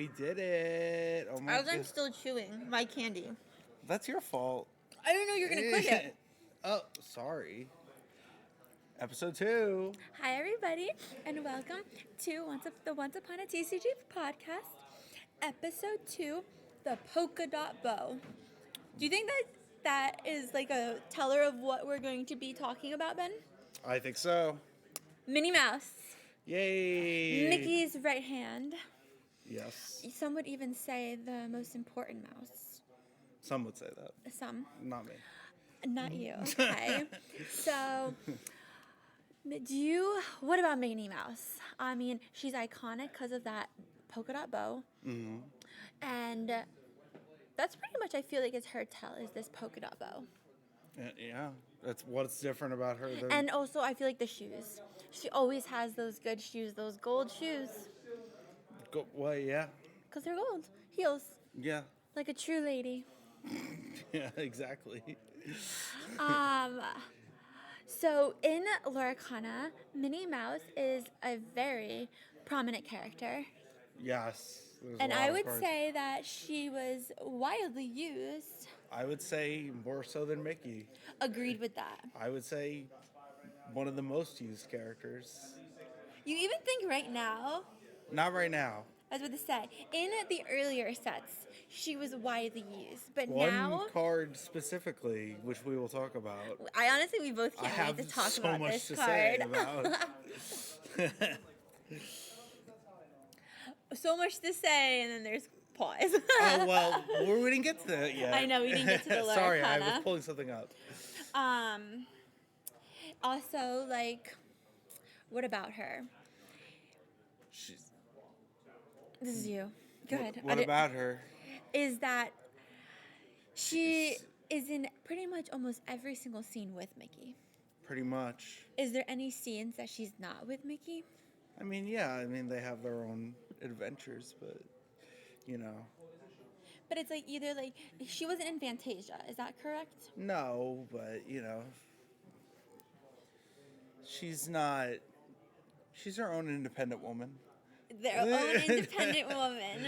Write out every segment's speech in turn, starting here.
We did it. Oh my As I'm god. still chewing my candy. That's your fault. I didn't know you were going to quit it. Oh, sorry. Episode 2. Hi, everybody, and welcome to the Once Upon a TCG podcast, episode 2, the polka dot bow. Do you think that is like a teller of what we're going to be talking about, Ben? I think so. Minnie Mouse. Yay. Mickey's right hand. Yes. Some would even say the most important mouse. Some would say that. Some. Not me. Not you, okay. So, what about Minnie Mouse? I mean, she's iconic because of that polka dot bow. Mm-hmm. And that's pretty much, I feel like, is her tell, is this polka dot bow. Yeah. That's what's different about her. And also, I feel like the shoes. She always has those good shoes, those gold shoes. Well, yeah. Because they're gold. Heels. Yeah. Like a true lady. Yeah, exactly. So in Loricana, Minnie Mouse is a very prominent character. Yes. And I would say that she was widely used. I would say more so than Mickey. Agreed with that. I would say one of the most used characters. You even think right now, Not right now. I was about to say, in the earlier sets, she was widely used. But One now, card specifically, which we will talk about. I honestly, we both I can't have wait to talk so about much this to card. say about. So much to say, and then there's pause. Oh, well, we didn't get to that yet. I know, we didn't get to the Loricana. Sorry, I was pulling something up. Also, like, what about her? She's, This is you. Go ahead. what about her? Is that she is in pretty much almost every single scene with Mickey. Pretty much. Is there any scenes that she's not with Mickey? I mean, yeah. I mean, they have their own adventures, but, you know. But it's like either like she wasn't in Fantasia. Is that correct? No, but, you know. She's not. She's her own independent woman. Their own independent woman.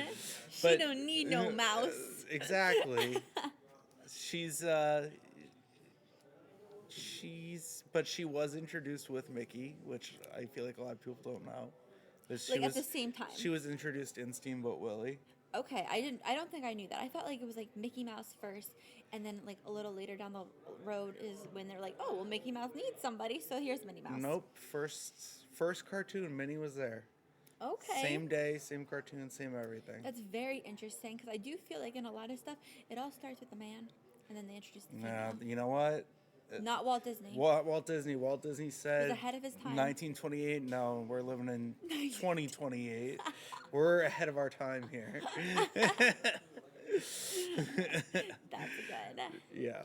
She But- don't need no mouse. Exactly. But she was introduced with Mickey, which I feel like a lot of people don't know. But she Like at was, the same time. She was introduced in Steamboat Willie. Okay, I don't think I knew that. I thought like it was like Mickey Mouse first, and then like a little later down the road is when they're like, oh well, Mickey Mouse needs somebody, so here's Minnie Mouse. Nope. First cartoon, Minnie was there. Okay. Same day, same cartoon, same everything. That's very interesting because I do feel like in a lot of stuff, it all starts with the man, and then they introduce the female. You know what? Not Walt Disney. Walt Disney said He's ahead of his time. 1928. No, we're living in 2028. We're ahead of our time here. That's good. Yeah,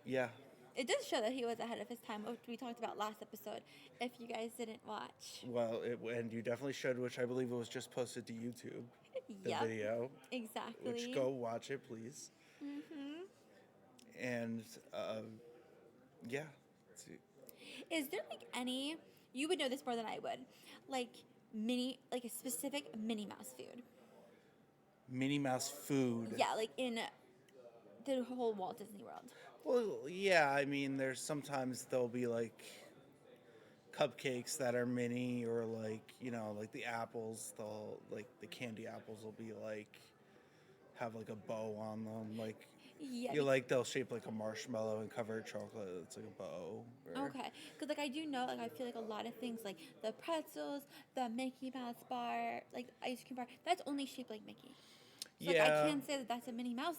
yeah. It does show that he was ahead of his time, which we talked about last episode. If you guys didn't watch. Well, and you definitely should, which I believe it was just posted to YouTube. The Yep, video. exactly. Which go watch it, please. Mm-hmm. And yeah. Is there like any? You would know this more than I would. Like a specific Minnie Mouse food. Minnie Mouse food. Yeah, like in the whole Walt Disney World. Well, yeah. I mean, there's sometimes there'll be like cupcakes that are mini, or like, you know, like the apples. They'll like the candy apples will be like have like a bow on them, like. Yeah. They'll shape like a marshmallow and cover it chocolate. It's like a bow. Okay, because like I do know, like I feel like a lot of things, like the pretzels, the Mickey Mouse bar, like ice cream bar, that's only shaped like Mickey. So, Yeah. Like, I can't say that that's a Minnie Mouse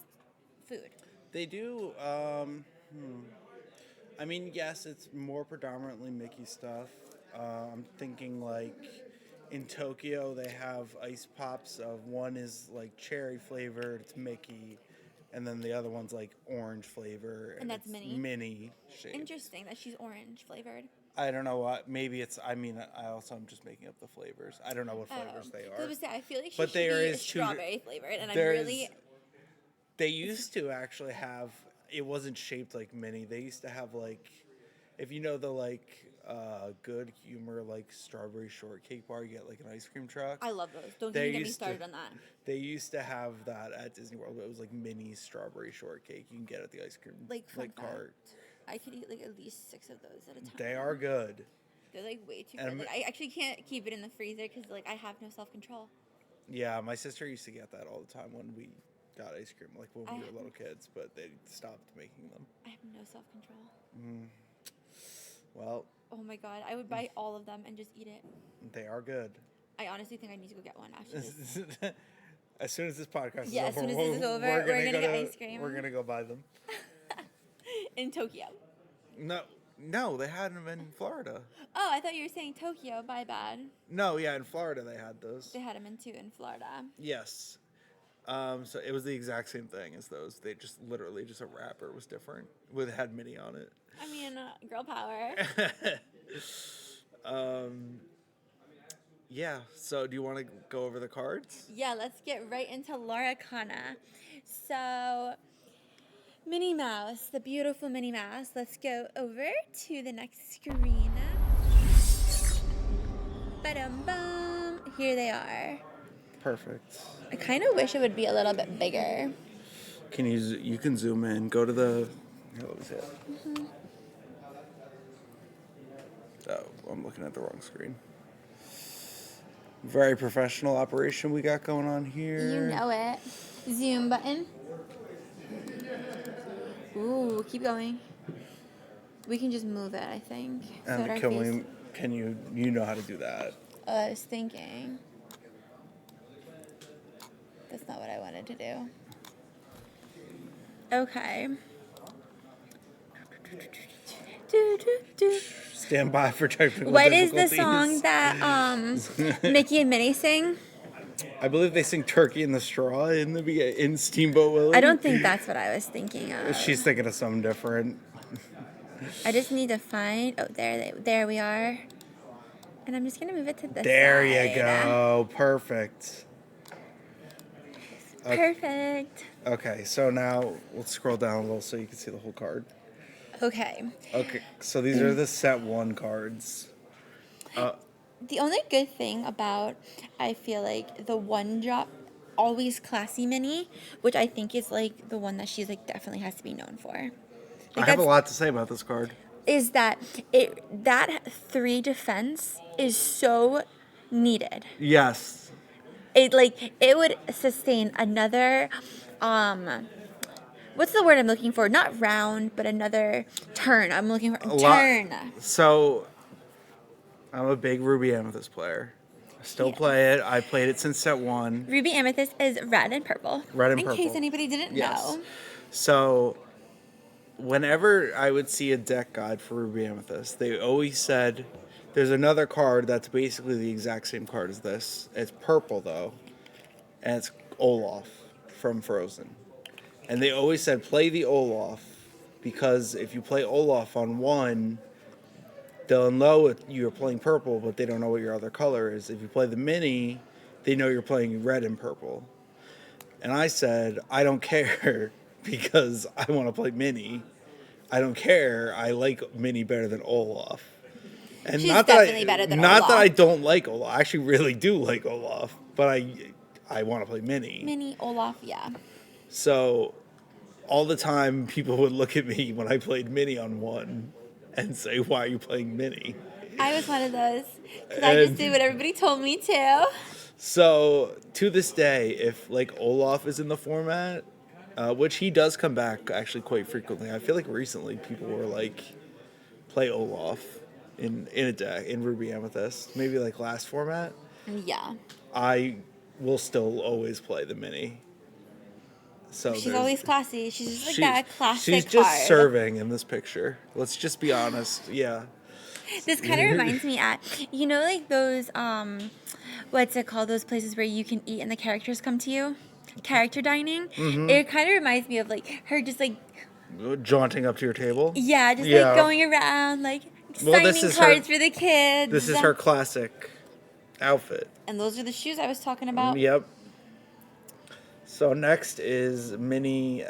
food. They do. I mean, yes, it's more predominantly Mickey stuff. I'm thinking like in Tokyo they have ice pops. One is like cherry flavored. It's Mickey. And then the other one's like orange flavor. And that's it's Minnie? Minnie shaped. Interesting that she's orange flavored. I don't know what. Maybe it's. I mean, I'm just making up the flavors. I don't know what flavors they are. I feel like she But should there be is two- strawberry flavored, and I'm there really. is- They used to actually have. It wasn't shaped like Minnie. They used to have like, if you know the like Good Humor like strawberry shortcake bar. You get like an ice cream truck. I love those. Don't They even get me used to- started on that. They used to have that at Disney World. But it was like mini strawberry shortcake. You can get at the ice cream Like, fun cart. fact, I could eat like at least 6 of those at a time. They are good. They're like way too And good. Like, I actually can't keep it in the freezer because like I have no self-control. Yeah, my sister used to get that all the time when we got ice cream, like when we were little kids, but they stopped making them. I have no self-control. Well, Oh my god, I would buy all of them and just eat it. they are good. I honestly think I need to go get one after this. As soon as this podcast Yeah, is as over, soon as this is over, we're gonna get ice cream. We're gonna go buy them. In Tokyo. No, they had them in Florida. Oh, I thought you were saying Tokyo. My bad. No, yeah, in Florida they had those. They had them in Florida. Yes. So it was the exact same thing as those. They just literally just a wrapper was different. It had mini on it. I mean, girl power. Yeah. So do you want to go over the cards? Yeah, let's get right into Laura Kana. So, Minnie Mouse, the beautiful Minnie Mouse. Let's go over to the next screen. Ba-dum-bum. Here they are. Perfect. I kind of wish it would be a little bit bigger. You can zoom in. Go to the. Here, let me see it. Oh, I'm looking at the wrong screen. Very professional operation we got going on here. You know it. Zoom button. Ooh, keep going. We can just move it, I think. So And that our can face- we? Can you know how to do that? I was thinking. That's not what I wanted to do. Okay. Stand by for technical What is the difficulties. song that Mickey and Minnie sing? I believe they sing "Turkey in the Straw" in Steamboat Willie. I don't think that's what I was thinking of. She's thinking of something different. I just need to find. Oh, there we are. And I'm just gonna move it to the There side. you go. Perfect. Perfect. Okay, so now let's scroll down a little so you can see the whole card. Okay. Okay, so these are the set 1 cards. The only good thing about, I feel like, the one drop always classy Minnie, which I think is like the one that she's like definitely has to be known for. Like, I have a lot to say about this card. Is that that 3 defense is so needed. Yes. It would sustain another what's the word I'm looking for? Not round, but another turn. I'm looking for turn. So, I'm a big Ruby Amethyst player. I still play it. I played it since set 1. Ruby Amethyst is red and purple. Red and in purple. case anybody didn't know. So, whenever I would see a deck guide for Ruby Amethyst, they always said, there's another card that's basically the exact same card as this. It's purple, though, and it's Olaf from Frozen. And they always said, play the Olaf, because if you play Olaf on one, they'll know you're playing purple, but they don't know what your other color is. If you play the mini, they know you're playing red and purple. And I said, I don't care, because I want to play mini. I don't care. I like mini better than Olaf. And She's not definitely better than not Olaf. that I don't like Olaf. I actually really do like Olaf, but I want to play mini. Mini Olaf, yeah. So all the time people would look at me when I played mini on one and say, why are you playing mini? I was one of those. Because I just did what everybody told me to. So to this day, if like Olaf is in the format, which he does come back actually quite frequently. I feel like recently people were like, play Olaf in a deck, in Ruby Amethyst. Maybe like last format. Yeah. I will still always play the mini. So She's always classy. She's just like she- that classic She's just card. serving in this picture. Let's just be honest. Yeah. This kind of reminds me you know, like those, what's it called? Those places where you can eat and the characters come to you? Character dining? Mm-hmm. It kind of reminds me of like her just like, Jaunting up to your table. yeah, just Yeah. like going around, like Well, signing this is cards her- for the kids. This is her classic outfit. And those are the shoes I was talking about. Yep. So next is Minnie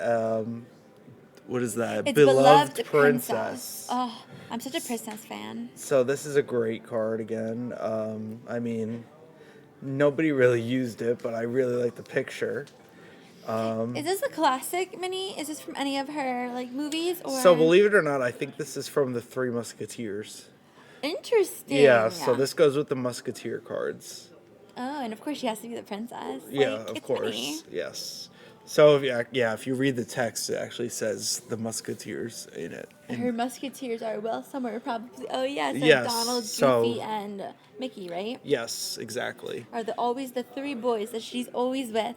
what is that? It's Beloved Princess. Oh, I'm such a princess fan. So this is a great card again. I mean, nobody really used it, but I really like the picture. Is this a classic mini? Is this from any of her like movies or? So believe it or not, I think this is from the Three Musketeers. Interesting. Yeah, so this goes with the Musketeer cards. Oh, and of course she has to be the princess. Yeah, like, of it's course. Minnie. Yes. So if you read the text, it actually says the Musketeers in it. Her musketeers are well somewhere probably. Oh yes, Yes, Donald, so- Goofy, and Mickey, right? Yes, exactly. Are always the three boys that she's always with.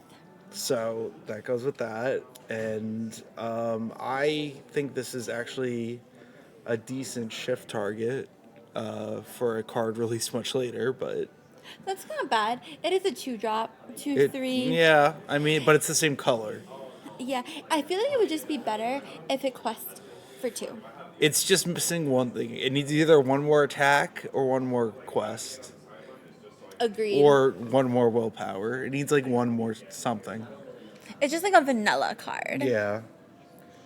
So that goes with that, and I think this is actually a decent shift target for a card released much later, but That's not bad. It is a 2-drop, 2/3. yeah, I mean, but it's the same color. Yeah, I feel like it would just be better if it quests for 2. It's just missing one thing. It needs either one more attack or one more quest. Agreed. Or one more willpower. It needs like one more something. It's just like a vanilla card. Yeah.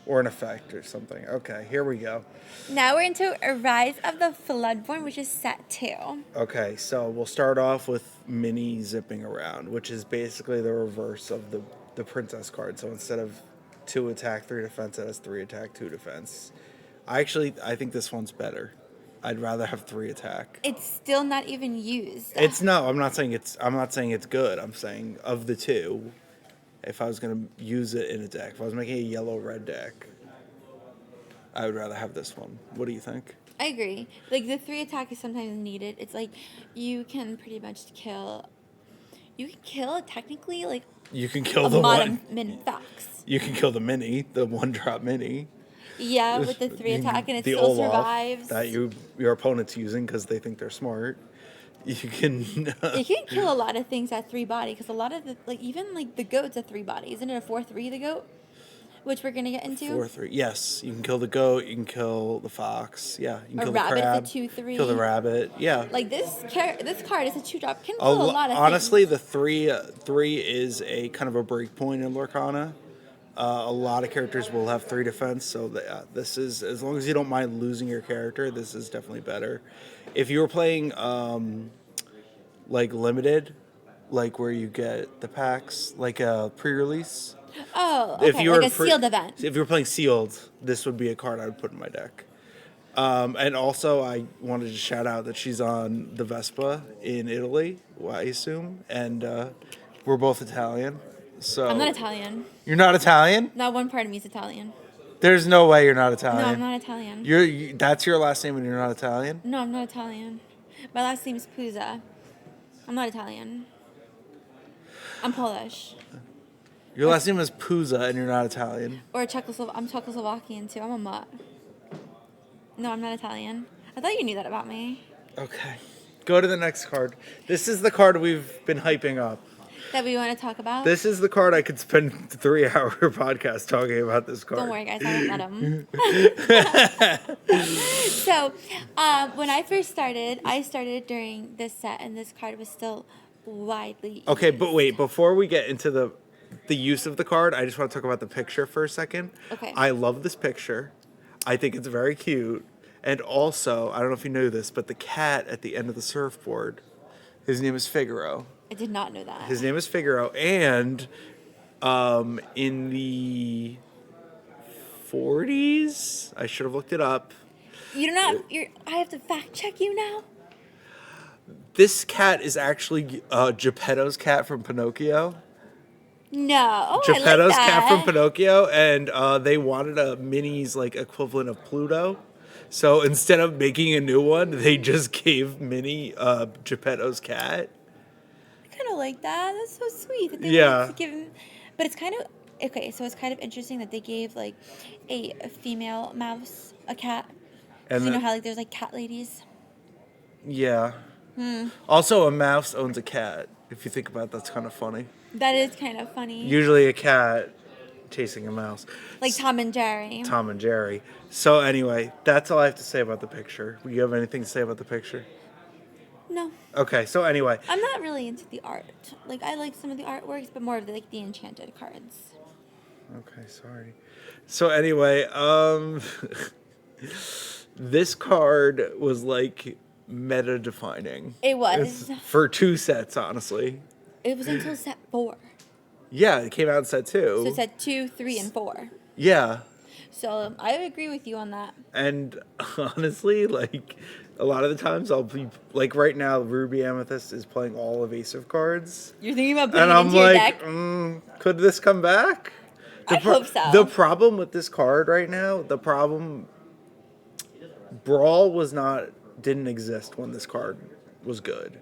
Or an effect or something. Okay, here we go. Now we're into a Rise of the Floodborn, which is set 2. Okay, so we'll start off with Minnie zipping around, which is basically the reverse of the princess card. So instead of 2 attack, 3 defense, it has 3 attack, 2 defense. I think this one's better. I'd rather have 3 attack. It's still not even used. I'm not saying it's good. I'm saying of the two, if I was gonna use it in a deck, if I was making a yellow-red deck, I would rather have this one. What do you think? I agree. Like the 3 attack is sometimes needed. It's like you can pretty much kill. You can kill technically like You can kill a the lot one. of min fox. You can kill the mini, the 1-drop mini. Yeah, with the 3 attack and it The still Olaf survives. that your opponent's using because they think they're smart. You can. You can kill a lot of things at 3 body because a lot of the even the goat's a 3 body. Isn't it a 4/3 the goat? Which we're gonna get into. 4/3. Yes, you can kill the goat. You can kill the fox. Yeah, you can A kill rabbit the crab. is a 2/3. Kill the rabbit. Yeah. Like this card is a 2-drop. Can kill a lot of honestly, things. the three is a kind of a break point in Lorcana. A lot of characters will have 3 defense, so this is, as long as you don't mind losing your character, this is definitely better. If you were playing like limited, like where you get the packs, like a pre-release. Oh, okay. If you were like a sealed event. If you were playing sealed, this would be a card I would put in my deck. And also, I wanted to shout out that she's on the Vespa in Italy, I assume, and we're both Italian. So I'm not Italian. You're not Italian? Not one part of me is Italian. There's no way you're not Italian. No, I'm not Italian. That's your last name and you're not Italian? No, I'm not Italian. My last name is Puza. I'm not Italian. I'm Polish. Your last name is Puza and you're not Italian. Or I'm Czechoslovakian too. I'm a mutt. No, I'm not Italian. I thought you knew that about me. Okay. Go to the next card. This is the card we've been hyping up. That we want to talk about? This is the card I could spend 3-hour podcast talking about this card. Don't worry, guys. I won't let them. So, when I first started, I started during this set, and this card was still widely used. Okay, but wait. Before we get into the use of the card, I just want to talk about the picture for a second. Okay. I love this picture. I think it's very cute. And also, I don't know if you knew this, but the cat at the end of the surfboard, his name is Figaro. I did not know that. His name is Figaro, and in the 40s, I should have looked it up. I have to fact check you now. This cat is actually Geppetto's cat from Pinocchio. No. Oh, Geppetto's I like that. cat from Pinocchio, and they wanted a Minnie's equivalent of Pluto. So instead of making a new one, they just gave Minnie Geppetto's cat. I kind of like that. That's so sweet. That they Yeah. wanted to give him, but it's kind of okay. So it's kind of interesting that they gave a female mouse a cat. And You know then- how there's cat ladies. Yeah. Also, a mouse owns a cat. If you think about it, that's kind of funny. That is kind of funny. Usually a cat chasing a mouse. Like Tom and Jerry. Tom and Jerry. So anyway, that's all I have to say about the picture. Do you have anything to say about the picture? No, Okay, so anyway. I'm not really into the art. I like some of the artworks, but more of the enchanted cards. Okay, sorry. So anyway, this card was like meta defining. It was. For 2 sets, honestly. It was until set 4. Yeah, it came out in set 2. So set 2, 3, and 4. Yeah. So I agree with you on that. And honestly, like a lot of the times I'll be like right now, Ruby Amethyst is playing all evasive cards. You're thinking about putting And it I'm into your like, deck? could this come back? I hope so. The problem with this card right now, Brawl didn't exist when this card was good.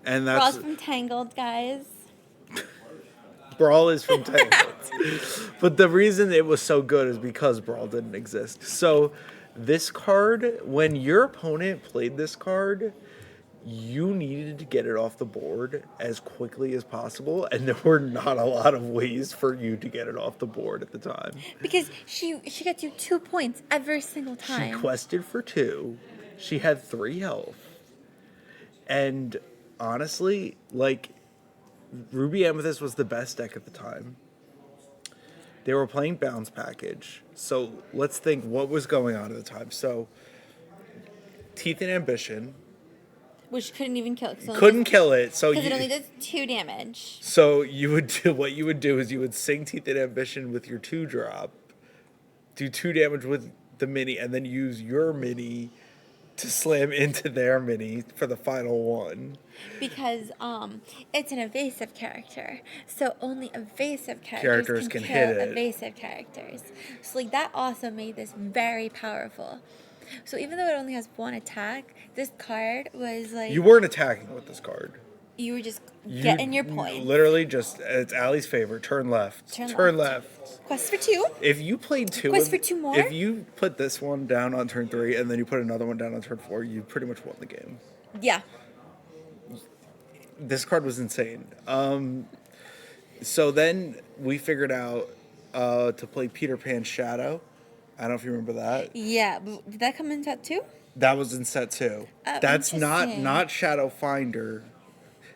And that's Brawl's from Tangled, guys. Brawl is from Tangled. But the reason it was so good is because Brawl didn't exist. So this card, when your opponent played this card, you needed to get it off the board as quickly as possible, and there were not a lot of ways for you to get it off the board at the time. Because she gets you 2 points every single time. She quested for 2. She had 3 health. And honestly, like, Ruby Amethyst was the best deck at the time. They were playing Bounce Package. So let's think what was going on at the time. So, Teeth and Ambition. Which couldn't even kill it. Couldn't kill it. So because it only does 2 damage. So what you would do is you would sing Teeth and Ambition with your 2-drop, do 2 damage with the mini, and then use your mini to slam into their mini for the final one. Because it's an evasive character, so only evasive characters can hit kill it. evasive characters. So like that also made this very powerful. So even though it only has 1 attack, this card was like You weren't attacking with this card. you were just getting your point. Literally just, it's Allie's favorite, turn left. Turn left. Quest for 2. If you played 2, Quest for 2 more? If you put this one down on turn 3 and then you put another one down on turn 4, you pretty much won the game. Yeah. This card was insane. So then we figured out to play Peter Pan Shadow. I don't know if you remember that. Yeah. Did that come in set 2? That was in set 2. Oh, That's interesting. not Shadow Finder.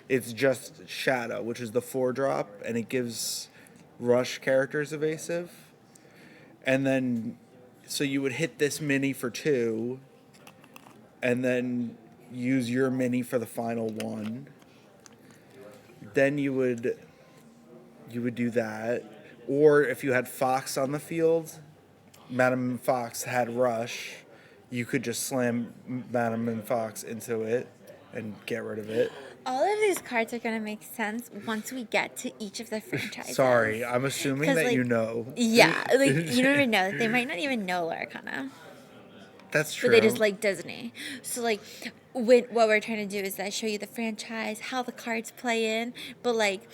It's just Shadow, which is the 4-drop, and it gives rush characters evasive. And then, so you would hit this mini for 2, and then use your mini for the final 1. Then you would do that. Or if you had Fox on the field, Madam Fox had rush, you could just slam Madam and Fox into it and get rid of it. All of these cards are going to make sense once we get to each of the franchises. Sorry, I'm assuming that you know. Yeah, like you don't even know. They might not even know Laracana. That's true. But they just like Disney. So like what we're trying to do is show you the franchise, how the cards play in. But like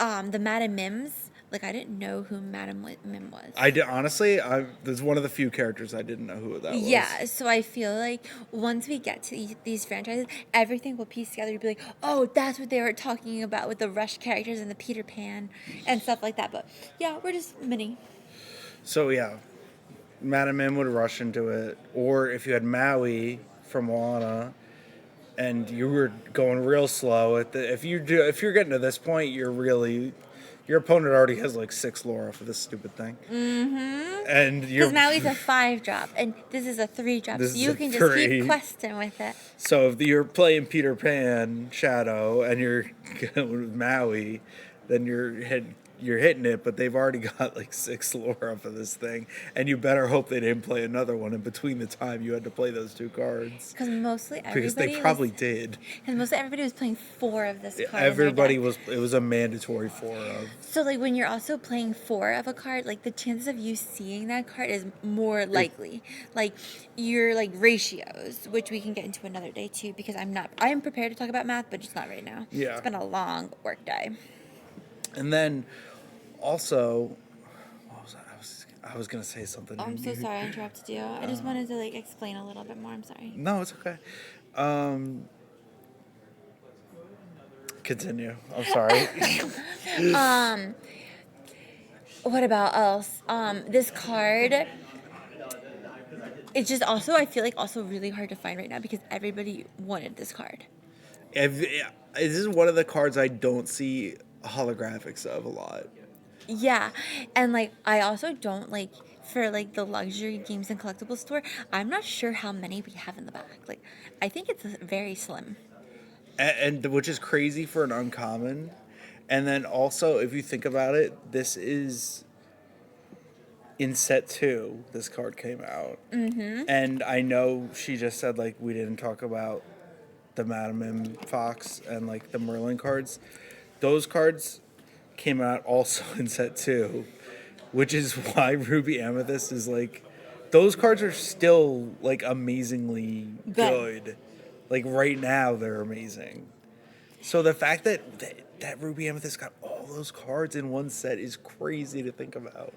the Madame Mims, like I didn't know who Madame Mim was. I did, honestly, there's one of the few characters I didn't know who that was. Yeah, so I feel like once we get to these franchises, everything will piece together. You'll be like, oh, that's what they were talking about with the Rush characters and the Peter Pan and stuff like that. But yeah, we're just mini. So yeah, Madame Mim would rush into it, or if you had Maui from Moana, and you were going real slow if you're getting to this point, your opponent already has like 6 lore off of this stupid thing. Mm-hmm. And because Maui's a 5-drop, and this is a 3-drop, so you can just keep questing with it. So if you're playing Peter Pan Shadow and you're going with Maui, then you're hitting it, but they've already got like 6 lore off of this thing, and you better hope they didn't play another one in between the time you had to play those 2 cards. Because they probably did. Because mostly everybody was playing 4 of this card. It was a mandatory 4 of. So like when you're also playing 4 of a card, like the chances of you seeing that card is more likely. Like your like ratios, which we can get into another day too, because I am prepared to talk about math, but just not right now. Yeah. It's been a long work day. And then also, what was that? I was gonna say something. Oh, I'm so sorry I interrupted you. I just wanted to like explain a little bit more. I'm sorry. No, it's okay. Continue. I'm sorry. What about else? This card. It's just also, I feel like, also really hard to find right now because everybody wanted this card. This is one of the cards I don't see holographics of a lot. Yeah, and like I also don't like for like the luxury games and collectibles store. I'm not sure how many we have in the back. Like, I think it's very slim. And which is crazy for an uncommon. And then also, if you think about it, this is in set 2. This card came out, and I know she just said like we didn't talk about the Madame M Fox and like the Merlin cards. Those cards came out also in set 2, which is why Ruby Amethyst is like, those cards are still like amazingly good. Like right now, they're amazing. So the fact that Ruby Amethyst got all those cards in one set is crazy to think about.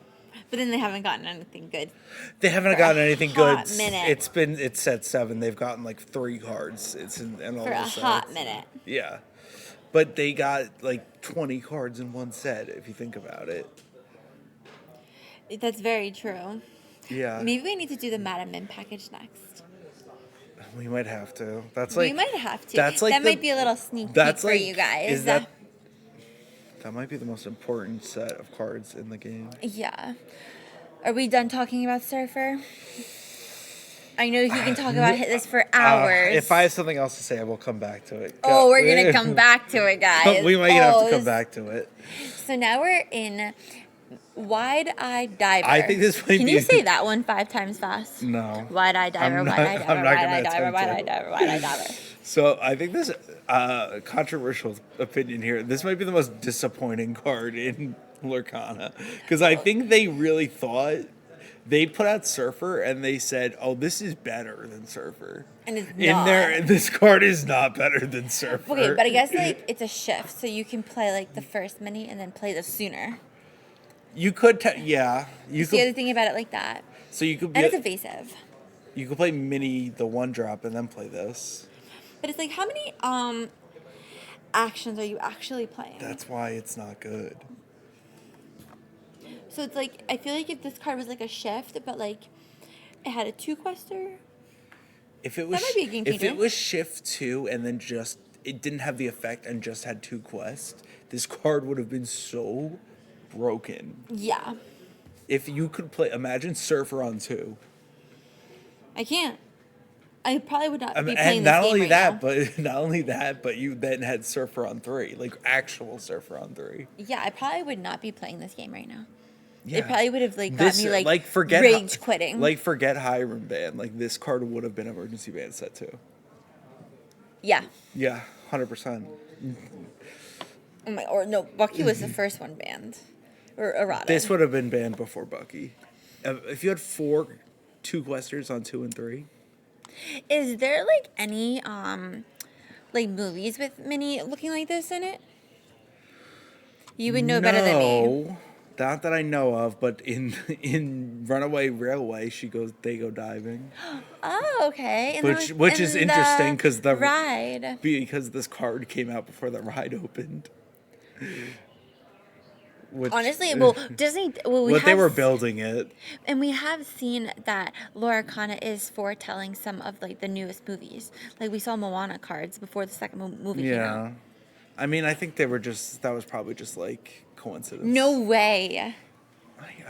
But then they haven't gotten anything good. They haven't For gotten a anything good. hot minute. It's set 7. They've gotten like 3 cards. It's in all For the a sets. hot minute. Yeah, but they got like 20 cards in one set if you think about it. That's very true. Yeah, Maybe we need to do the Madam Mim package next. we might have to. That's like We might have to. That's like that might be a little sneak peek that's for like you guys. Is that might be the most important set of cards in the game. Yeah. Are we done talking about Surfer? I know you can talk about this for hours. If I have something else to say, I will come back to it. Oh, we're going to come back to it, guys. We might have to come back to it. So now we're in Wide-Eyed Diver. I think this might Can be... you say that one 5 times fast? No. Wide-Eyed Diver, I'm not- Wide-Eyed Diver, I'm not gonna Wide-Eyed Diver, attempt Wide-Eyed to. Diver, Wide-Eyed Diver. So I think this controversial opinion here. This might be the most disappointing card in Lorcana, because I think they really thought they put out Surfer and they said, "Oh, this is better than Surfer." And it's In not. there, this card is not better than Surfer. Okay, but I guess like it's a shift, so you can play like the first mini and then play the sooner. You could, yeah. You See, the other could. thing about it like that. So you could. And it's evasive. You could play mini the 1-drop and then play this. But it's like, how many actions are you actually playing? That's why it's not good. So it's like, I feel like if this card was like a shift, but like it had a 2-quester. If it was, That might be a game if changer. it was shift 2 and then just it didn't have the effect and just had 2 quests, this card would have been so broken. Yeah. If you could play, imagine Surfer on 2. I can't. I probably would not be playing And this not game only right that, now. but not only that, but you then had Surfer on 3, like actual Surfer on 3. Yeah, I probably would not be playing this game right now. Yeah. It probably would have like got me like forget rage quitting. Like forget Hiram ban. Like this card would have been emergency ban set 2. Yeah. Yeah, 100%. Oh my, or no, Bucky was the first one banned. Or errata. This would have been banned before Bucky. If you had 4 2-questers on 2 and 3. Is there like any like movies with Minnie looking like this in it? You would know better than me. No, not that I know of, but in Runaway Railway, they go diving. Oh, okay. And Which is interesting because the ride. because this card came out before the ride opened. Which, Honestly, well, Disney. Well, they were building it. And we have seen that Lorcana is foretelling some of like the newest movies. Like we saw Moana cards before the second movie came out. Yeah, I mean, I think that was probably just like coincidence. No way.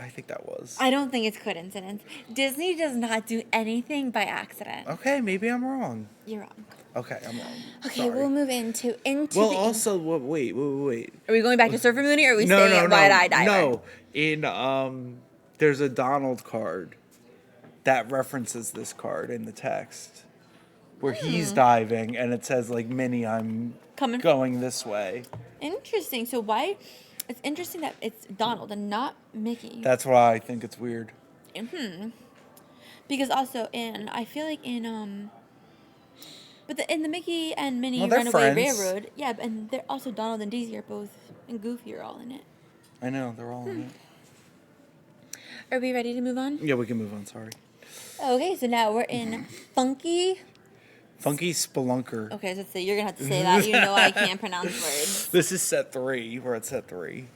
I think that was. I don't think it's coincidence. Disney does not do anything by accident. Okay, maybe I'm wrong. You're wrong. Okay, I'm wrong. Okay, Sorry. we'll move into Well, the. also, wait. Are we going back to Surfer Mooney, or are we No, staying at Wide-Eyed Diver? no. In there's a Donald card that references this card in the text, where he's diving, and it says like, "Minnie, I'm going this way." Interesting. So why? It's interesting that it's Donald and not Mickey. That's why I think it's weird. Because also I feel like but in the Mickey and Minnie Well, they're Runaway friends. Railroad, yeah, and they're also Donald and Daisy are both, and Goofy are all in it. I know they're all in it. Are we ready to move on? Yeah, we can move on. Sorry. Okay, so now we're in Funky. Spelunker. Okay, so you're gonna have to say that. You know I can't pronounce words. This is set 3. We're at set 3.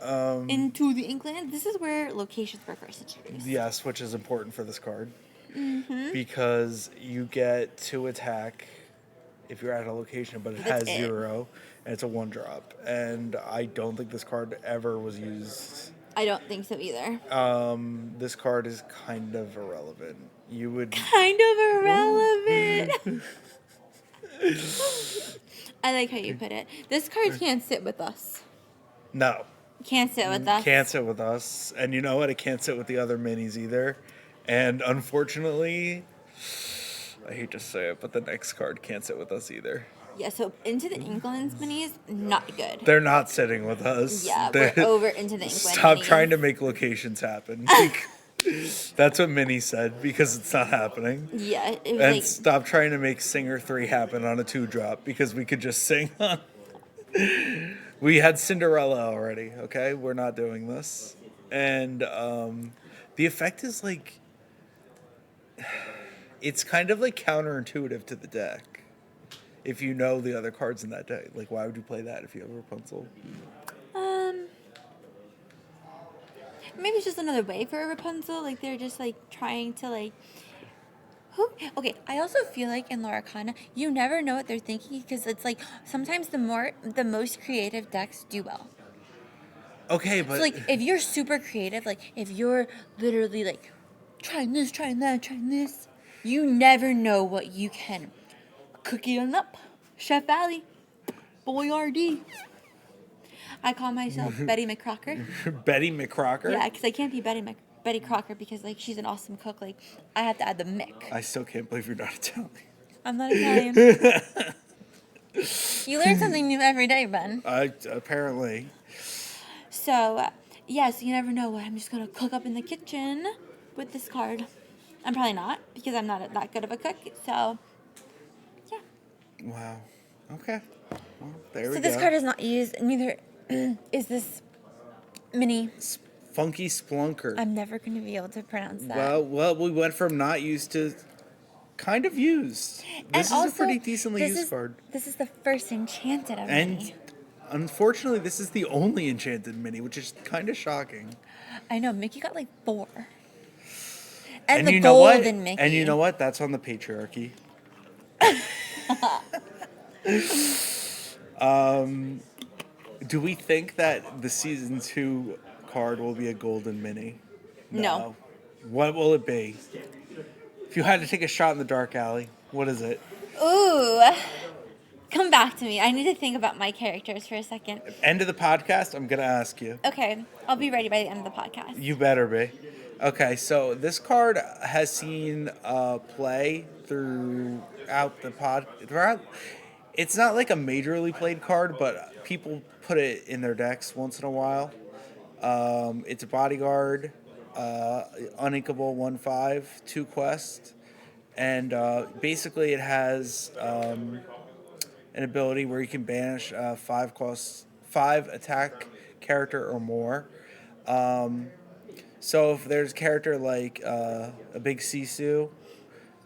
Into the Inkland. This is where locations were first introduced. Yes, which is important for this card. Because you get to attack if you're at a location, but it has That's it. 0. and it's a 1-drop. And I don't think this card ever was used. I don't think so either. This card is kind of irrelevant. You would. Kind of irrelevant. I like how you put it. This card can't sit with us. No. Can't sit with us. Can't sit with us. And you know what? It can't sit with the other minis either. And unfortunately, I hate to say it, but the next card can't sit with us either. Yeah, so Into the Inklands minis, not good. They're not sitting with us. Yeah, we're over Into the Inklands. Stop trying to make locations happen. That's what Minnie said, because it's not happening. Yeah, it was And like... stop trying to make Singer 3 happen on a 2-drop, because we could just sing on. We had Cinderella already, okay? We're not doing this. And the effect is like... It's kind of like counterintuitive to the deck. If you know the other cards in that deck. Like, why would you play that if you have Rapunzel? Maybe it's just another way for a Rapunzel. Like, they're just, like, trying to, like... Who? Okay, I also feel like in Loracana, you never know what they're thinking, because it's, like, sometimes the most creative decks do well. Okay, but... So, like, if you're super creative, like, if you're literally, like, trying this, trying that, trying this, you never know what you can cook it on up. Chef Valley. Boyardee. I call myself Betty McCrocker. Betty McCrocker? Yeah, because I can't be Betty Crocker because, like, she's an awesome cook. Like, I have to add the Mick. I still can't believe you're not Italian. I'm not Italian. You learn something new every day, Ben. Apparently. So, yes, you never know what I'm just going to cook up in the kitchen with this card. I'm probably not, because I'm not that good of a cook. So, yeah. Wow. Okay. Well, there we go. So this card is not used, neither is this mini. Funky Splunker. I'm never going to be able to pronounce that. Well, we went from not used to kind of used. This is also, a pretty decently used card. This is the first enchanted of And mini. unfortunately, this is the only enchanted mini, which is kind of shocking. I know, Mickey got like 4. And the you know what? golden Mickey. And you know what? That's on the patriarchy. Do we think that the season 2 card will be a golden mini? No. What will it be? If you had to take a shot in the dark alley, what is it? Ooh. Come back to me. I need to think about my characters for a second. End of the podcast, I'm going to ask you. Okay. I'll be ready by the end of the podcast. You better be. Okay, so this card has seen play throughout the throughout. It's not like a majorly played card, but people put it in their decks once in a while. It's a bodyguard, uninkable 1/5, 2 quest, and basically it has an ability where you can banish 5 attack character or more. So if there's a character like a big Sisu,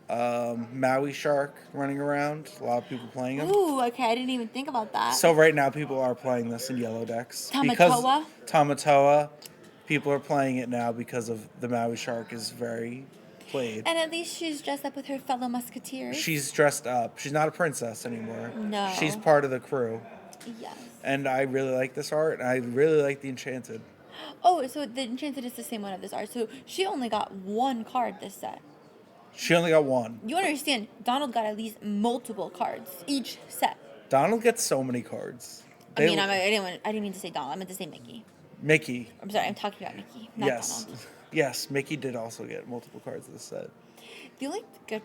Maui Shark running around, a lot of people playing him. Ooh, okay. I didn't even think about that. So right now people are playing this in yellow decks. Tamatoa? Because Tamatoa, people are playing it now because of the Maui Shark is very played. And at least she's dressed up with her fellow musketeers. She's dressed up. She's not a princess anymore. No. She's part of the crew. Yes. And I really like this art, and I really like the Enchanted. Oh, so the Enchanted is the same one of this art. So she only got 1 card this set. She only got 1. You understand, Donald got at least multiple cards each set. Donald gets so many cards. I didn't mean to say Donald. I meant to say Mickey. Mickey. I'm sorry, I'm talking about Mickey, not Yes. Donald. Yes, Mickey did also get multiple cards this set. The only good,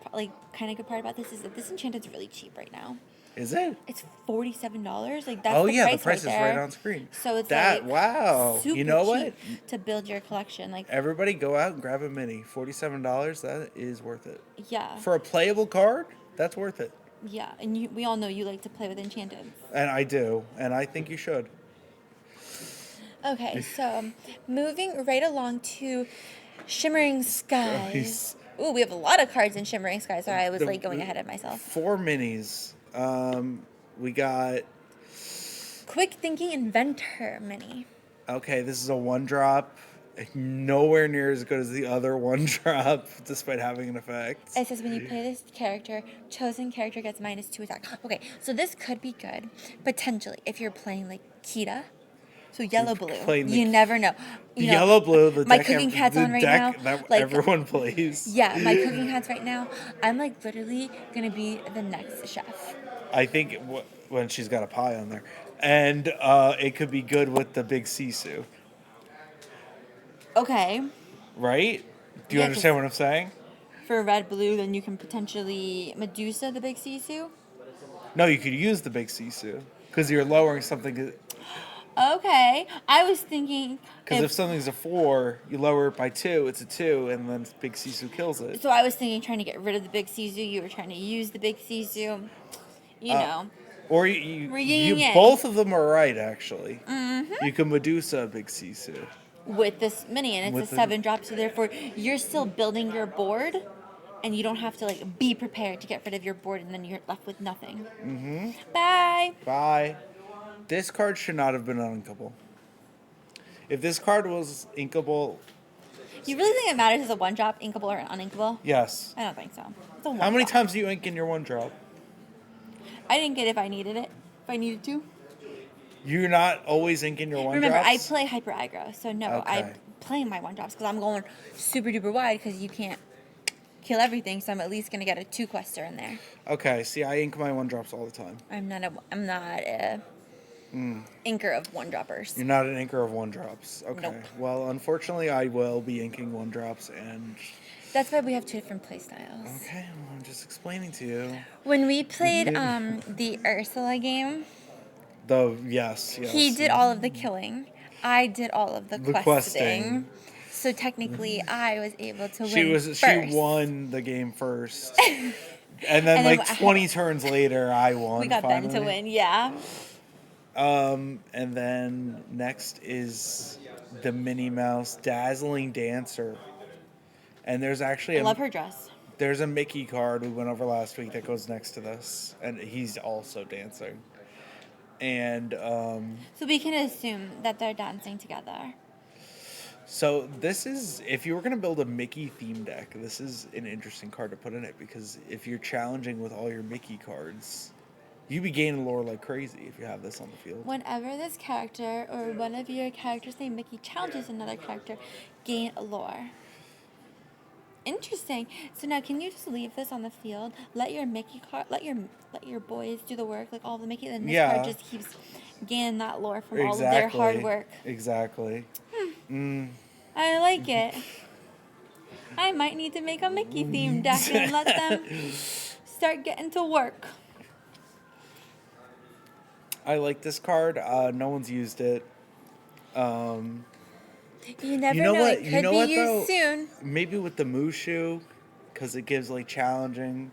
kind of good part about this is that this Enchanted's really cheap right now. Is it? It's $47. Like, that's the price is right right there. on screen. So it's that like wow. super You know what? cheap to build your collection. Like, Everybody go out and grab a mini. $47, that is worth it. yeah, For a playable card, that's worth it. yeah, and we all know you like to play with Enchanted. And I do, and I think you should. Okay, so moving right along to Shimmering Skies. Ooh, we have a lot of cards in Shimmering Skies. Sorry, I was like going ahead of myself. 4 minis. We got. Quick Thinking Inventor mini. Okay, this is a 1-drop. nowhere near as good as the other one drop, despite having an effect. It says when you play this character, chosen character gets -2 attack. Okay, so this could be good, potentially, if you're playing like Kita. So yellow blue. Playing You never know. You know, Yellow blue, the my deck, cooking cat's on right now. that Like everyone plays. yeah, my cooking cat's right now. I'm like literally gonna be the next chef. I think when she's got a pie on there, and it could be good with the big sisu, Okay. right? Do you Yeah, understand 'cause what I'm saying? for red blue, then you can potentially Medusa the big Sisu. No, you could use the big sisu because you're lowering something. Okay, I was thinking Because if something's a 4, you lower it by 2, it's a 2, and then big sisu kills it. so I was thinking trying to get rid of the big Sisu. You were trying to use the big Sisu. You know, Or we're you yin and both of them are right actually. Mm-hmm. You can Medusa a big sisu. with this mini, and it's With a the- 7-drop, so therefore you're still building your board, and you don't have to like be prepared to get rid of your board, and then you're left with nothing. Mm-hmm. Bye. Bye. This card should not have been uninkable. If this card was inkable, You really think it matters if it's a 1-drop, inkable or uninkable? yes. I don't think so. It's a How many 1-drop. times do you ink in your 1-drop? I didn't get it if I needed it. If I needed to. You're not always inking your 1-drops? Remember, I play hyper aggro, so no, I Okay. play my 1-drops because I'm going super duper wide because you can't kill everything, so I'm at least gonna get a 2-quester in there. Okay, see, I ink my 1-drops all the time. I'm not a inker of 1-droppers. You're not an inker of 1-drops. Okay. Nope. Well, unfortunately, I will be inking 1-drops, and That's why we have 2 different play styles. okay, well, I'm just explaining to you. When we played the Ursula game, Yes. he did all of the killing. I did all of the The questing. questing. So technically, I was able to win She first. won the game first. And then And then like 20 turns later, I won. We got finally. Ben to win, yeah. And then next is the Minnie Mouse Dazzling Dancer. And there's actually I love her dress. there's a Mickey card we went over last week that goes next to this, and he's also dancing. And So we can assume that they're dancing together. so this is, if you were going to build a Mickey theme deck, this is an interesting card to put in it, because if you're challenging with all your Mickey cards, you be gaining lore like crazy if you have this on the field. Whenever this character or one of your characters named Mickey challenges another character, gain lore. Interesting. So now, can you just leave this on the field? Let your Mickey card, let your boys do the work, like all the Mickey. Then this Yeah. card just keeps gaining that lore from all of their hard work. Exactly. I like it. I might need to make a Mickey themed deck and let them start getting to work. I like this card. No one's used it. You never You know know. what? It could You know be what, used though? soon. Maybe with the Mushu, because it gives like challenging.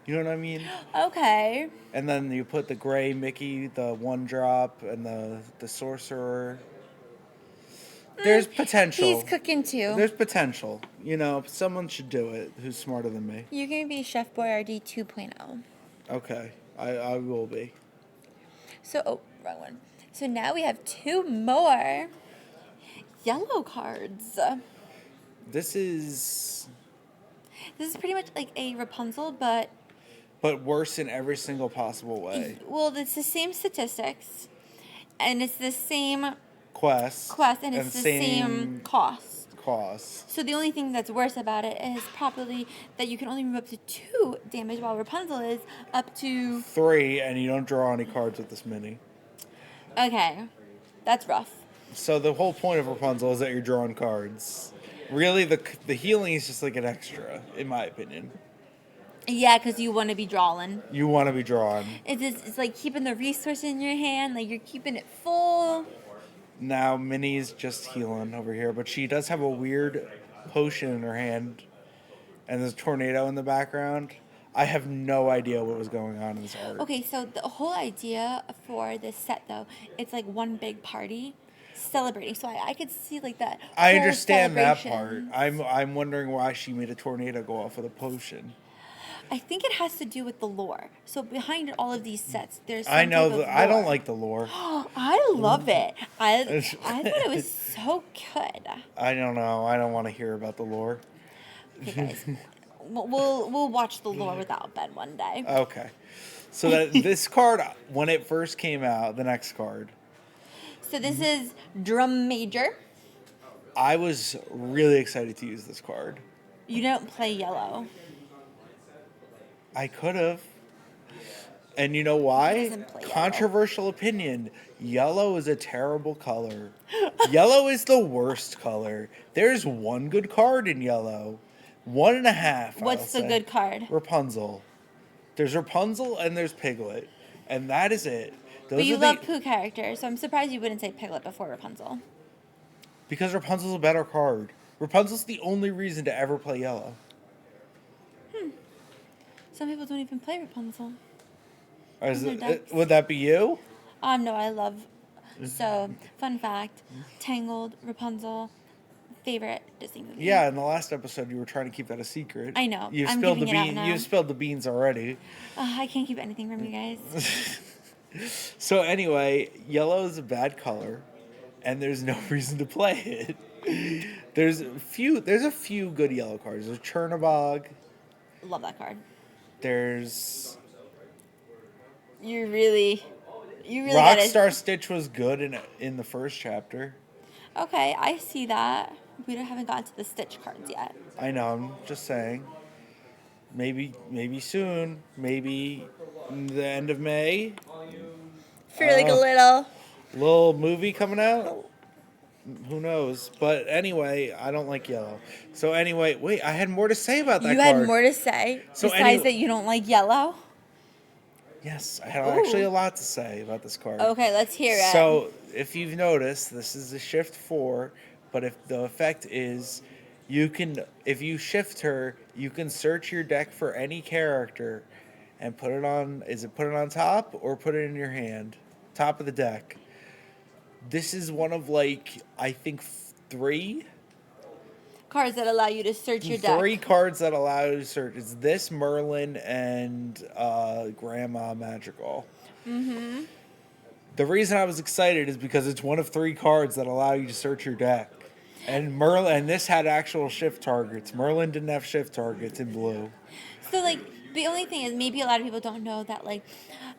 You know what I mean? Okay. And then you put the gray Mickey, the 1-drop, and the sorcerer. There's potential. He's cooking too. There's potential. You know, someone should do it who's smarter than me. You can be Chef Boyardee 2.0. Okay, I will be. So, oh, wrong one. So now we have 2 more yellow cards. This is This is pretty much like a Rapunzel, but worse in every single possible way. well, it's the same statistics, and it's the same Quest, and it's the same cost. cost. So the only thing that's worse about it is probably that you can only remove up to 2 damage, while Rapunzel is up to 3, and you don't draw any cards with this mini. okay. That's rough. So the whole point of Rapunzel is that you're drawing cards. Really, the healing is just like an extra, in my opinion. Yeah, because you want to be drawing. You want to be drawn. It's like keeping the resource in your hand, like you're keeping it full. Now Minnie's just healing over here, but she does have a weird potion in her hand, and there's a tornado in the background. I have no idea what was going on in this art. Okay, so the whole idea for this set, though, it's like one big party celebrating. So I could see like that. I whole understand that part. celebration. I'm wondering why she made a tornado go off with a potion. I think it has to do with the lore. So behind all of these sets, there's some I know type of I don't lore. like the lore. I love it. I thought it was so good. I don't know. I don't want to hear about the lore. Okay, guys, we'll watch the lore without Ben one day. Okay. So that this card, when it first came out, the next card, So this is Drum Major. I was really excited to use this card. You don't play yellow. I could have. And you know why? doesn't play yellow. Controversial opinion. Yellow is a terrible color. Yellow is the worst color. There's one good card in yellow. 1.5. What's the good card? Rapunzel. There's Rapunzel and there's Piglet. And that is it. Those But you are love Pooh characters, so I'm surprised you wouldn't say Piglet before Rapunzel. Because Rapunzel's a better card. Rapunzel's the only reason to ever play yellow. Some people don't even play Rapunzel. Would that be you? No, I love. So, fun fact: Tangled, Rapunzel, favorite Disney movie. Yeah, in the last episode you were trying to keep that a secret. I know. You've I'm spilled the giving it out bean. now. You've spilled the beans already. I can't keep anything from you guys. So anyway, yellow is a bad color, and there's no reason to play it. There's a few good yellow cards. There's Chernobog. Love that card. There's You really gotta. Rockstar Stitch was good in the first chapter. Okay, I see that. We haven't gotten to the Stitch cards yet. I know. I'm just saying. Maybe soon. Maybe the end of May. For like a little. Movie coming out. Who knows? But anyway, I don't like yellow. So anyway, wait, I had more to say about that You card. had more to say So besides that you don't like yellow. Yes, I had actually a lot to say about this card. Okay, let's hear it. So if you've noticed, this is a shift 4, but if the effect is, if you shift her, you can search your deck for any character, and put it on. Is it put it on top or put it in your hand? Top of the deck. This is one of I think 3 cards that allow you to search your deck. 3 cards that allow you to search. It's this, Merlin, and Grandma Magical. Mm-hmm. The reason I was excited is because it's one of 3 cards that allow you to search your deck. And this had actual shift targets. Merlin didn't have shift targets in blue. So the only thing is maybe a lot of people don't know that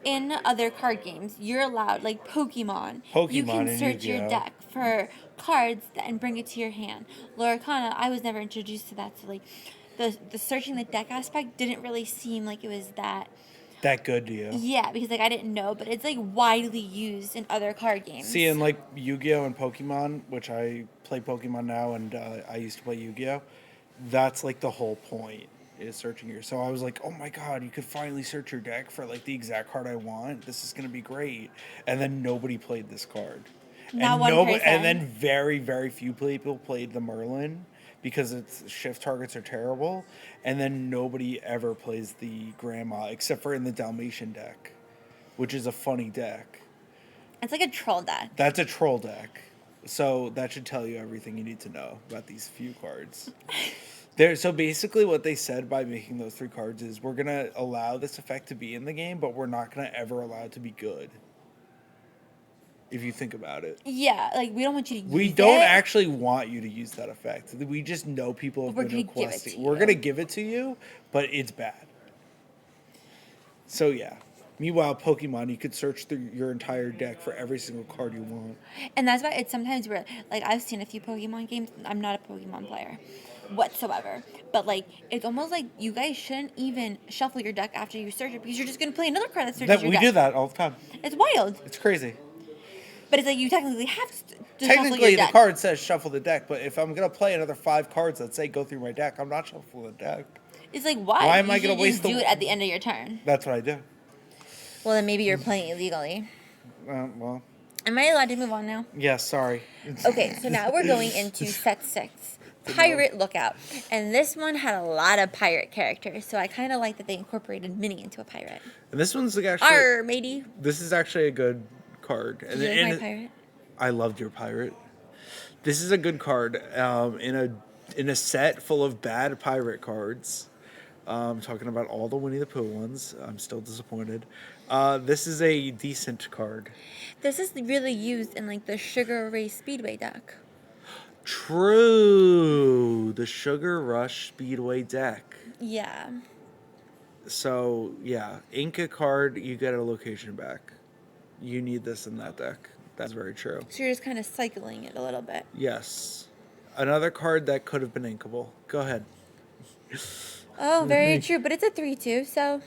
in other card games you're allowed Pokemon you can and search Yu-Gi-Oh. your deck for cards and bring it to your hand. Loricana, I was never introduced to that, so the searching the deck aspect didn't really seem like it was that good to you. Yeah, because I didn't know, but it's widely used in other card games. See, in Yu-Gi-Oh and Pokemon, which I play Pokemon now, and I used to play Yu-Gi-Oh, that's the whole point. Is searching your. So I was like, oh my god, you could finally search your deck for the exact card I want. This is gonna be great. And then nobody played this card. Not one person. And then very, very few people played the Merlin because its shift targets are terrible. And then nobody ever plays the Grandma except for in the Dalmatian deck, which is a funny deck. It's like a troll deck. That's a troll deck. So that should tell you everything you need to know about these few cards. So basically what they said by making those 3 cards is we're going to allow this effect to be in the game, but we're not going to ever allow it to be good. If you think about it. Yeah, we don't want you to use it. We don't actually want you to use that effect. We just know people have been requesting. We're going to give it to you, but it's bad. So yeah. Meanwhile, Pokemon, you could search through your entire deck for every single card you want. And that's why it's sometimes where, I've seen a few Pokemon games. I'm not a Pokemon player whatsoever. But, it's almost like you guys shouldn't even shuffle your deck after you search it because you're just going to play another card that searches your deck. We do that all the time. It's wild. It's crazy. But it's you technically have to shuffle your Technically, deck. the card says shuffle the deck, but if I'm going to play another 5 cards that say go through my deck, I'm not shuffling the deck. It's why? Why am I going to waste do it at the end of your turn? That's what I do. Well, then maybe you're playing illegally. Well. Am I allowed to move on now? Yeah, sorry. Okay, so now we're going into set 6, Pirate Lookout. And this one had a lot of pirate characters, so I kind of like that they incorporated Minnie into a pirate. And this one's actually... Arr, matey. This is actually a good card. Did you like my pirate? I loved your pirate. This is a good card in a set full of bad pirate cards. Talking about all the Winnie the Pooh ones. I'm still disappointed. This is a decent card. This is really used in like the Sugar Ray Speedway deck. True. The Sugar Rush Speedway deck. Yeah. So, yeah. Inca card, you get a location back. You need this in that deck. That's very true. So you're just kind of cycling it a little bit. Yes. Another card that could have been inkable. Go ahead. Oh, very true. But it's a 3/2, so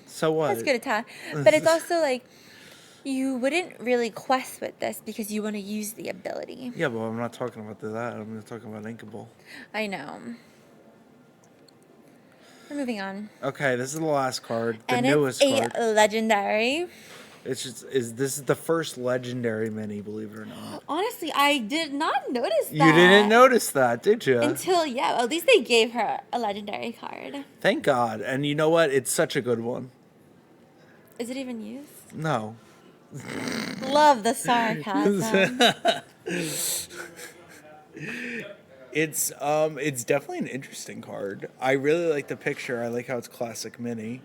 So what? that's good attack. But it's also like you wouldn't really quest with this because you want to use the ability. Yeah, but I'm not talking about that. I'm talking about inkable. I know. We're moving on. Okay, this is the last card. The And newest it's card. a legendary. It's just this is the first legendary mini, believe it or not. Honestly, I did not notice that. You didn't notice that, did you? Until, yeah, at least they gave her a legendary card. Thank God. And you know what? It's such a good one. Is it even used? No. Love the sarcasm. It's definitely an interesting card. I really like the picture. I like how it's classic mini.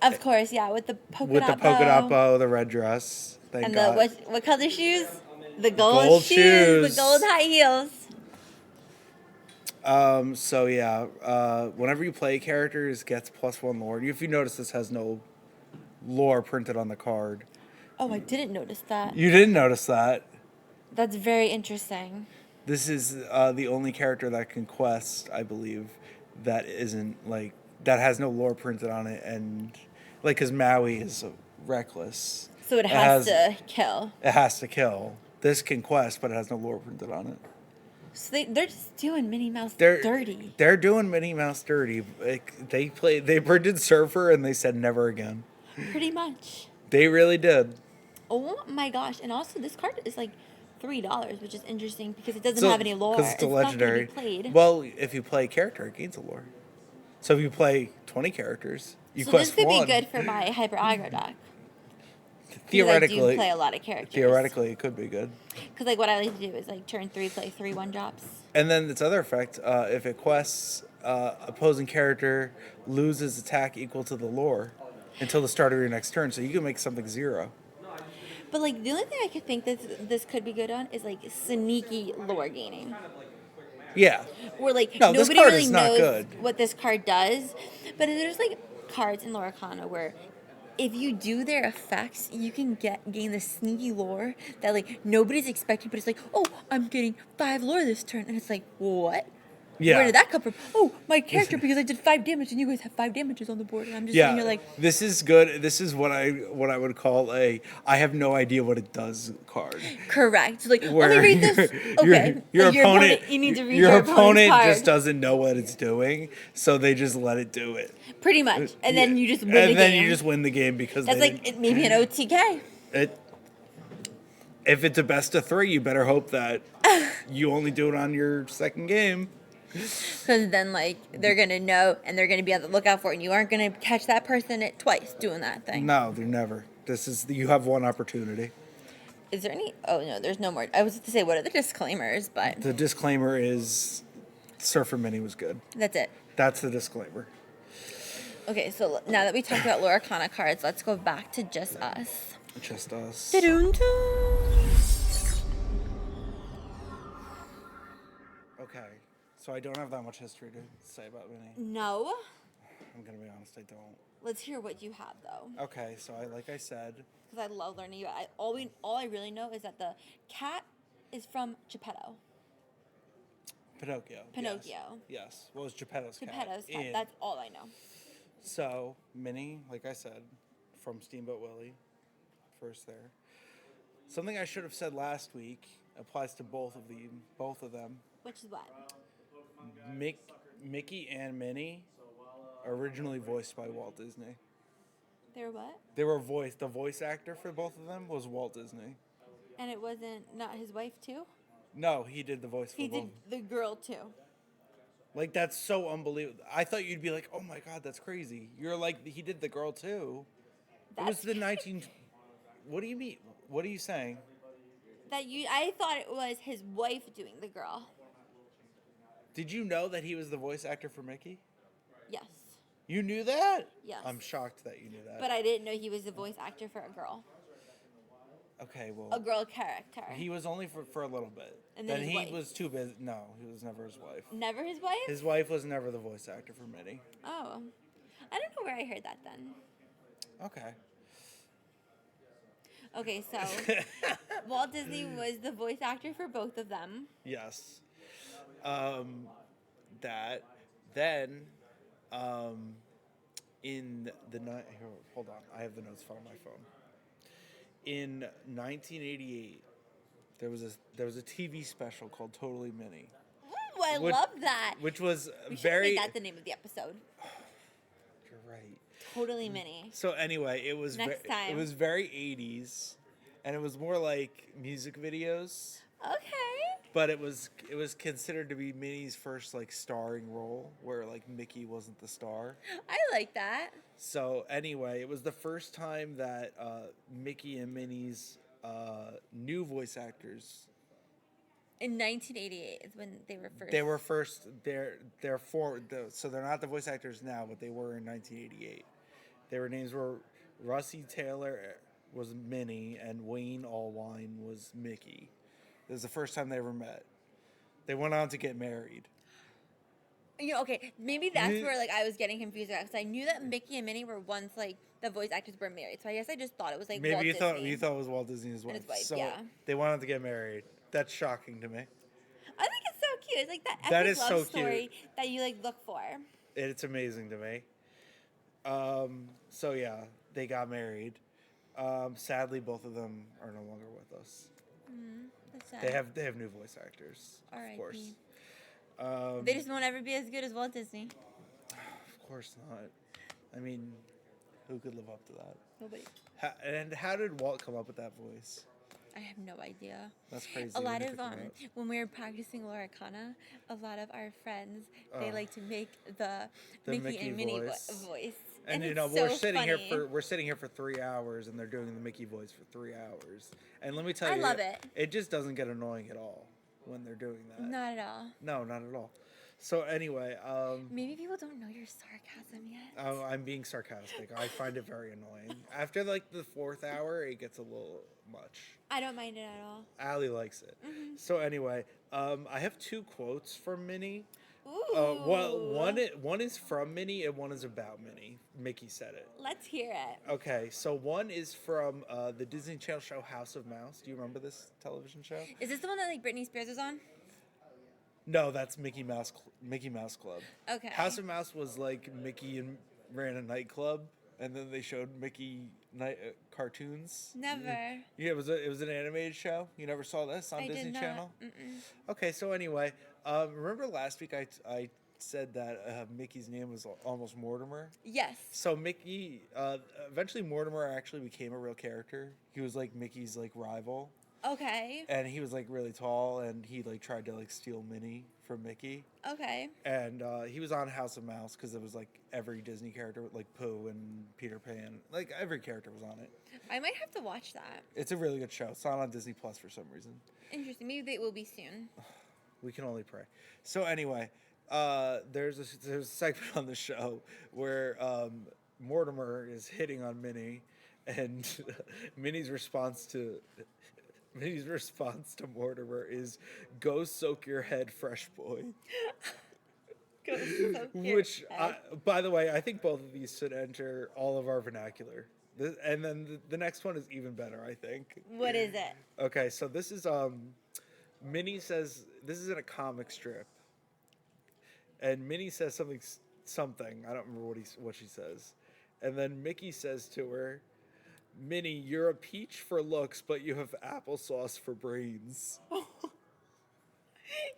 Of course, yeah, with the polka With the dot polka dot bow. bow, the red dress. Thank And God. what color shoes? The gold, Gold shoes. shoes. The gold high heels. So yeah, whenever you play characters, gets +1 lore. If you notice, this has no lore printed on the card. Oh, I didn't notice that. You didn't notice that. That's very interesting. This is the only character that can quest, I believe, that isn't like that has no lore printed on it, and like because Maui is reckless. So it has to kill. It has to kill. This can quest, but it has no lore printed on it. So they're just doing Minnie Mouse They're dirty. They're doing Minnie Mouse dirty. Like, they printed Surfer and they said never again. Pretty much. They really did. Oh my gosh. And also this card is like $3, which is interesting because it doesn't have any lore. Because it's a legendary. Not gonna be played. Well, if you play a character, it gains a lore. So if you play 20 characters, you so quest this could one. be good for my hyper aggro deck. Theoretically, I do play a lot of characters. Theoretically, it could be good. Because like what I like to do is like turn 3, play 3 1-drops. And then its other effect, if it quests, opposing character loses attack equal to the lore until the start of your next turn. So you can make something 0. But like the only thing I could think that this could be good on is like sneaky lore gaining. Yeah. Where like No, this nobody card really is not knows good. what this card does. But there's like cards in Lorcana where if you do their effects, you can gain the sneaky lore that like nobody's expecting, but it's like, oh, I'm getting 5 lore this turn, and it's like, what? Yeah. Where did that come from? Oh, my character because I did 5 damage, and you guys have 5 damages on the board, and I'm just sitting here like, this is good. This is what I would call I have no idea what it does card. correct. So, like, let Where me read this. Okay, your like, opponent, you need to read your opponent card. just doesn't know what it's doing, so they just let it do it. Pretty much, and then you just win and the then game. you just win the game because That's they like maybe an OTK. if it's a best of 3, you better hope that you only do it on your second game. Because then, like, they're going to know and they're going to be on the lookout for it, and you aren't going to catch that person at twice doing that thing. No, they're never. You have one opportunity. Is there any? Oh, no, there's no more. I was to say, what are the disclaimers? But The disclaimer is Surfer Mini was good. that's it. That's the disclaimer. Okay, so now that we talked about Lorcana cards, let's go back to Just Us. Just us. Okay, so I don't have that much history to say about Mini. No. I'm gonna be honest, I don't. Let's hear what you have, though. Okay, so like I said, Because I love learning you. All I really know is that the cat is from Geppetto. Pinocchio. Pinocchio. Yes. Well, it's Geppetto's cat. Geppetto's cat. And That's all I know. so Mini, like I said, from Steamboat Willie, first there. Something I should have said last week applies to both of them. Which is what? Mickey and Minnie, originally voiced by Walt Disney. They're what? They were the voice actor for both of them was Walt Disney. And it wasn't not his wife too? No, he did the voice for He both. did the girl too. Like, that's so unbelievable. I thought you'd be like, oh my God, that's crazy. You're like, he did the girl too. It was That's the 19... What do you mean? What are you saying? I thought it was his wife doing the girl. Did you know that he was the voice actor for Mickey? Yes. You knew that? Yes. I'm shocked that you knew that. But I didn't know he was the voice actor for a girl. Okay, well. A girl character. He was only for a little bit. And then his he wife. was too busy. No, he was never his wife. Never his wife? His wife was never the voice actor for Minnie. Oh. I don't know where I heard that then. Okay. Okay, so Walt Disney was the voice actor for both of them. Yes. That. Then, in the night. Hold on. I have the notes on my phone. In 1988, there was a TV special called Totally Minnie. Ooh, I love that. Which was We should very. make that the name of the episode. You're right. Totally Minnie. So anyway, it was Next time. It was very 80s, and it was more like music videos. Okay. But it was considered to be Minnie's first like starring role, where like Mickey wasn't the star. I like that. So anyway, it was the first time that Mickey and Minnie's new voice actors. In 1988 is when they were first. They were first. So they're not the voice actors now, but they were in 1988. Their names were Russie Taylor was Minnie and Wayne Allwine was Mickey. It was the first time they ever met. They went on to get married. You know, okay, maybe that's where like I was getting confused because I knew that Mickey and Minnie were once like the voice actors were married. So I guess I just thought it was like Maybe Walt you thought Disney. you thought it was Walt Disney's wife. And his wife, so yeah. they went on to get married. That's shocking to me. I think it's so cute. It's like that That epic is love so story cute. that you like look for. It's amazing to me. So yeah, they got married. Sadly, both of them are no longer with us. That's sad. They have new voice actors, R.I.P. of course. They just won't ever be as good as Walt Disney. Of course not. I mean, who could live up to that? Nobody. And how did Walt come up with that voice? I have no idea. That's crazy. A when lot you of think about it. when we were practicing Loricana, a lot of our friends they Oh. like to make the The Mickey and Mickey Minnie voice. voice. And you it's know, so we're sitting funny. we're sitting here for 3 hours, and they're doing the Mickey voice for 3 hours. And let me tell I you, love it. It just doesn't get annoying at all when they're doing that. Not at all. No, not at all. So anyway, Maybe people don't know your sarcasm yet. I'm being sarcastic. I find it very annoying. After like the 4th hour, it gets a little much. I don't mind it at all. Allie likes it. So anyway, I have 2 quotes from Minnie. Ooh. One is from Minnie and one is about Minnie. Mickey said it. Let's hear it. Okay, so one is from the Disney Channel show House of Mouse. Do you remember this television show? Is this the one that like Britney Spears was on? No, that's Mickey Mouse Club. Okay. House of Mouse was like Mickey and ran a nightclub, and then they showed Mickey cartoons. Never. Yeah, it was an animated show. You never saw this on I Disney did not. Channel? Mm-mm. Okay, so anyway, remember last week I said that Mickey's name was almost Mortimer? Yes. So Mickey, eventually Mortimer actually became a real character. He was like Mickey's like rival. Okay. And he was like really tall, and he like tried to like steal Minnie from Mickey. Okay. And he was on House of Mouse because it was like every Disney character, like Pooh and Peter Pan, like every character was on it. I might have to watch that. It's a really good show. It's not on Disney Plus for some reason. Interesting. Maybe it will be soon. We can only pray. So anyway, there's a segment on the show where Mortimer is hitting on Minnie, and Minnie's response to Mortimer is, "Go soak your head, fresh boy." Go soak your Which, head. by the way, I think both of these should enter all of our vernacular. And then the next one is even better, I think. What is it? Okay, so this is Minnie says, this is in a comic strip, and Minnie says something. I don't remember what she says, and then Mickey says to her, "Minnie, you're a peach for looks, but you have applesauce for brains."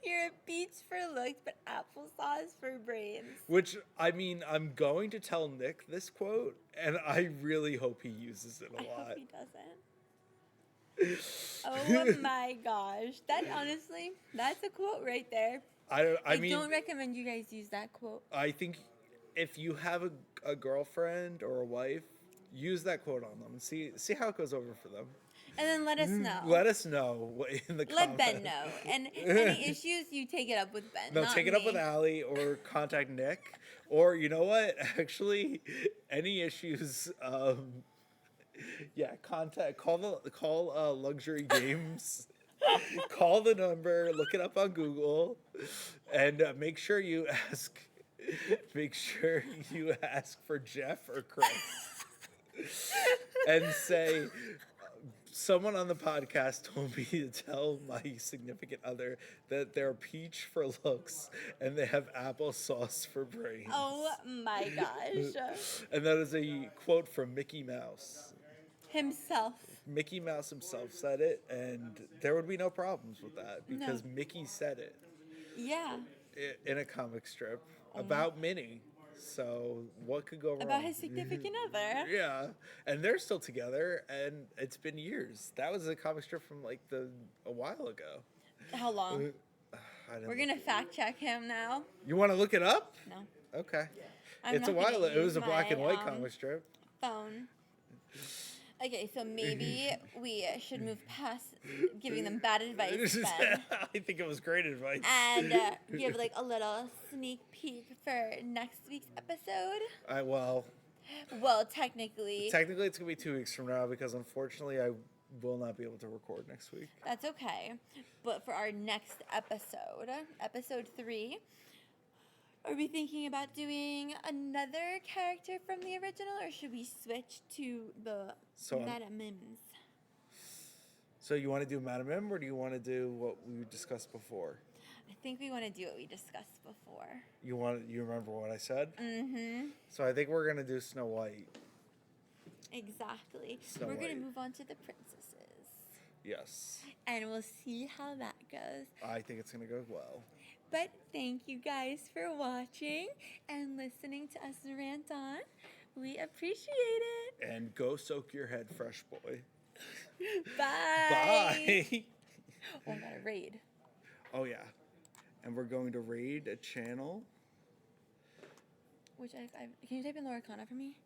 You're a peach for looks, but applesauce for brains. Which, I mean, I'm going to tell Nick this quote, and I really hope he uses it a I lot. hope he doesn't. Oh my gosh. That honestly, that's a quote right there. I I mean, don't recommend you guys use that quote. I think if you have a girlfriend or a wife, use that quote on them and see how it goes over for them. And then let us know. Let us know in the Let comments. Ben know. And any issues, you take it up with Ben. No, not take it me. up with Allie or contact Nick. Or you know what? Actually, any issues, call Luxury Games. Call the number, look it up on Google, and make sure you ask for Jeff or Chris. And say, someone on the podcast told me to tell my significant other that they're peach for looks and they have applesauce for brains. Oh my gosh. And that is a quote from Mickey Mouse. Himself. Mickey Mouse himself said it, and there would be no problems with that because Mickey said it. Yeah. In a comic strip about Minnie. So what could go wrong? About his significant other. Yeah, and they're still together, and it's been years. That was a comic strip from a while ago. How long? We're gonna fact check him now. You want to look it up? No. Okay. I'm It's a not gonna while. It was use a black and my, white comic strip. Phone. Okay, so maybe we should move past giving them bad advice, Ben, I think it was great advice. and give a little sneak peek for next week's episode. Well, technically it's gonna be 2 weeks from now because unfortunately I will not be able to record next week. that's okay. But for our next episode 3, are we thinking about doing another character from the original, or should we switch to the Madame-Mims? So you want to do Madame Mim, or do you want to do what we discussed before? I think we want to do what we discussed before. You remember what I said? Mm-hmm. So I think we're gonna do Snow White. Exactly. Snow We're going White. to move on to the princesses. Yes. And we'll see how that goes. I think it's gonna go well. But thank you guys for watching and listening to us rant on. We appreciate it. And go soak your head fresh, boy. Bye. Bye. Oh, I got a raid. Oh yeah. And we're going to raid a channel. Which can you type in Loricana for me?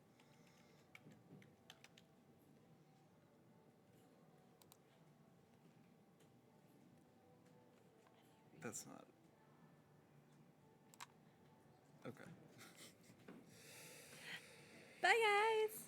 That's not. Okay. Bye, guys.